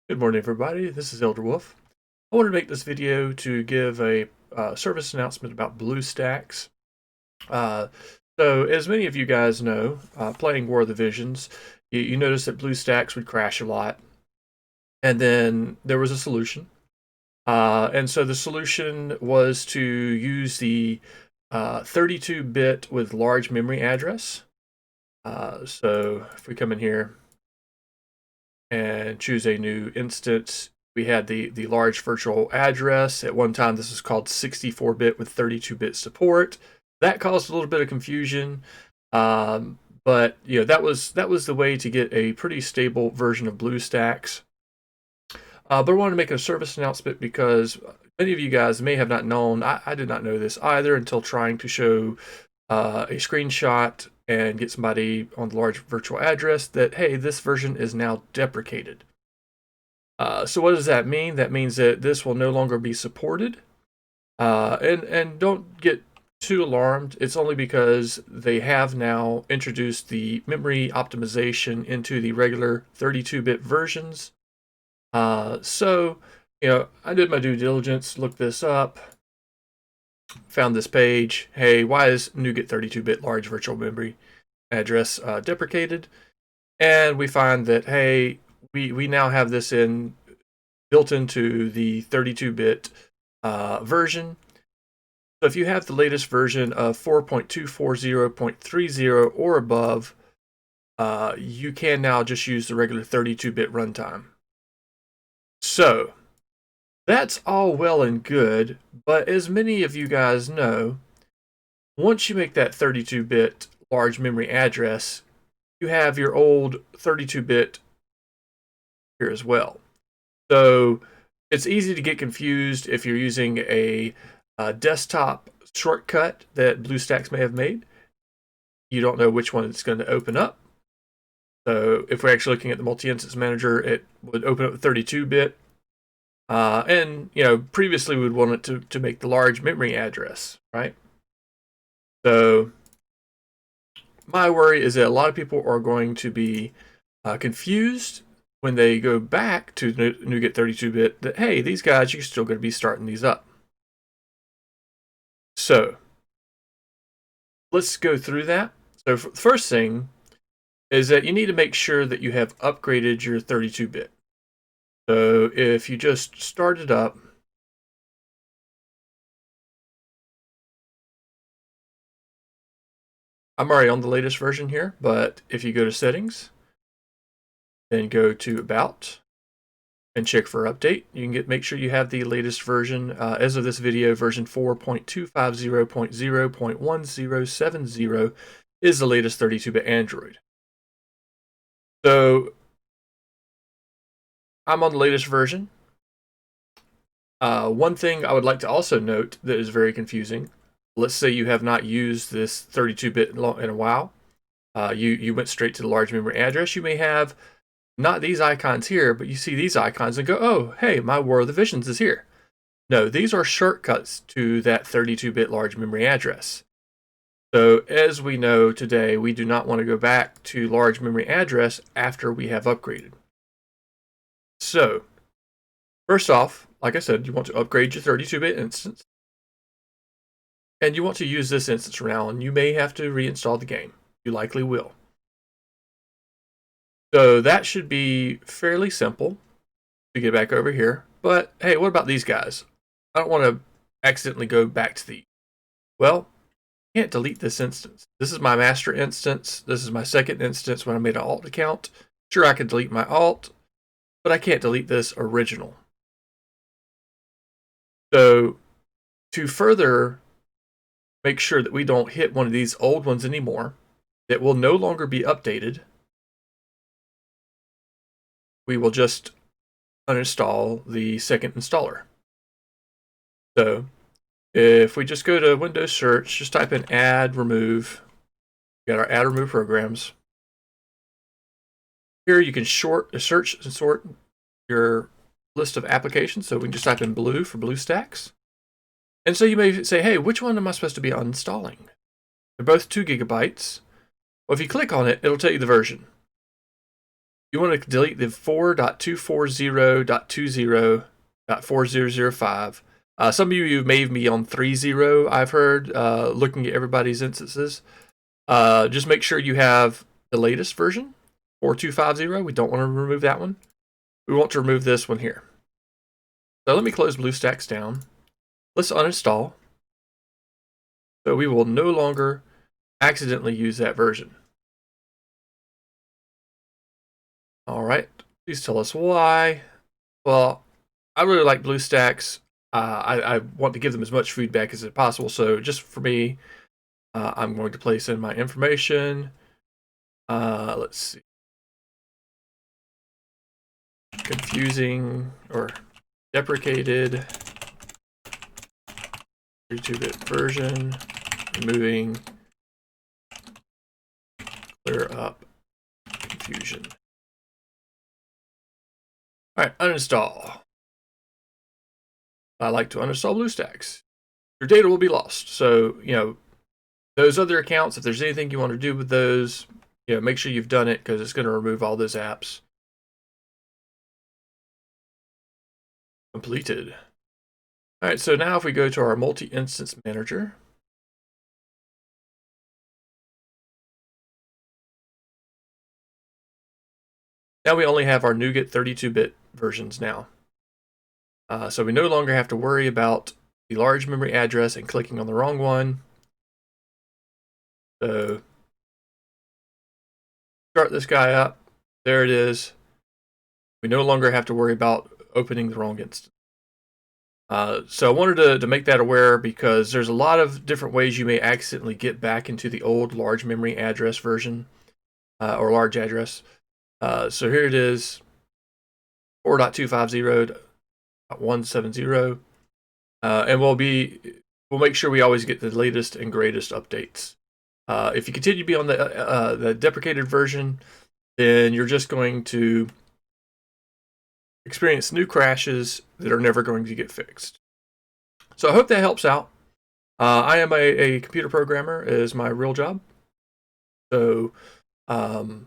Good morning, everybody. This is Elder Wolf. I wanted to make this video to give a service announcement about Bluestacks. Uh, so, as many of you guys know, playing War of the Visions, you notice that Bluestacks would crash a lot, and then there was a solution. And so the solution was to use the 32-bit with large memory address. So, if we come in here and choose a new instance, we had the large virtual address. At one time, this was called 64-bit with 32-bit support. That caused a little bit of confusion, but that was the way to get a pretty stable version of BlueStacks. But I wanted to make a service announcement because many of you guys may have not known. I did not know this either until trying to show a screenshot and get somebody on the large virtual address that, hey, this version is now deprecated. So what does that mean? That means that this will no longer be supported. And don't get too alarmed. It's only because they have now introduced the memory optimization into the regular 32-bit versions. So, I did my due diligence, looked this up, found this page. Hey, why is NuGet 32-bit large virtual memory address deprecated? And we find that, hey, we now have this built into the 32-bit version. So if you have the latest version of 4.240.30 or above, you can now just use the regular 32-bit runtime. So that's all well and good, but as many of you guys know, once you make that 32-bit large memory address, you have your old 32-bit here as well. So it's easy to get confused if you're using a desktop shortcut that BlueStacks may have made. You don't know which one it's going to open up. So if we're actually looking at the multi-instance manager, it would open up 32-bit. And previously we would want it to make the large memory address, right? So my worry is that a lot of people are going to be confused when they go back to NuGet 32-bit that, hey, these guys, you're still going to be starting these up. So let's go through that. So the first thing is that you need to make sure that you have upgraded your 32-bit. So if you just start it up, I'm already on the latest version here, but if you go to settings, then go to about and check for update, you can make sure you have the latest version. As of this video, version 4.250.0.1070 is the latest 32-bit Android. So I'm on the latest version. One thing I would like to also note that is very confusing. Let's say you have not used this 32-bit in a while. You went straight to the large memory address. You may have not these icons here, but you see these icons and go, oh, hey, my War of the Visions is here. No, these are shortcuts to that 32-bit large memory address. So as we know today, we do not want to go back to large memory address after we have upgraded. So first off, like I said, you want to upgrade your 32-bit instance. And you want to use this instance now, and you may have to reinstall the game. You likely will. So that should be fairly simple to get back over here. But hey, what about these guys? I don't want to accidentally go back to these. Well, I can't delete this instance. This is my master instance. This is my second instance when I made an alt account. Sure, I can delete my alt, but I can't delete this original. So to further make sure that we don't hit one of these old ones anymore, that will no longer be updated, we will just uninstall the second installer. So if we just go to Windows search, just type in add remove, we got our add remove programs. Here you can search and sort your list of applications. So we can just type in blue for BlueStacks. And so you may say, hey, which one am I supposed to be uninstalling? They're both 2 gigabytes. Well, if you click on it, it'll tell you the version. you want to delete the 4.240.20.4005. Some of you may be on 3.0, I've heard, looking at everybody's instances. Just make sure you have the latest version, 4.250. We don't want to remove that one. We want to remove this one here. So let me close BlueStacks down. Let's uninstall. So we will no longer accidentally use that version. All right, please tell us why. Well, I really like BlueStacks. I want to give them as much feedback as possible. So just for me, I'm going to place in my information. Let's see. Confusing or deprecated 32-bit version, removing, clear up confusion. All right, uninstall. I like to uninstall BlueStacks. Your data will be lost. So, those other accounts, if there's anything you want to do with those, make sure you've done it because it's going to remove all those apps. Completed. All right, so now if we go to our multi-instance manager, now we only have our NuGet 32-bit versions now. So we no longer have to worry about the large memory address and clicking on the wrong one. So start this guy up. There it is. We no longer have to worry about opening the wrong instance. So I wanted to make that aware because there's a lot of different ways you may accidentally get back into the old large memory address version or large address. So here it is, 4.250.170, and we'll make sure we always get the latest and greatest updates. If you continue to be on the deprecated version, then you're just going to experience new crashes that are never going to get fixed. So I hope that helps out. I am a computer programmer is my real job. So, I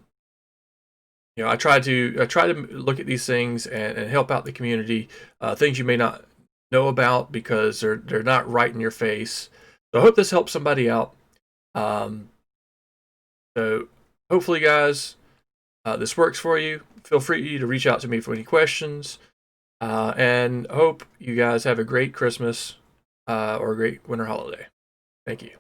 try to look at these things and help out the community, things you may not know about because they're not right in your face. So I hope this helps somebody out. So hopefully, guys, this works for you. Feel free to reach out to me for any questions, and hope you guys have a great Christmas or a great winter holiday. Thank you.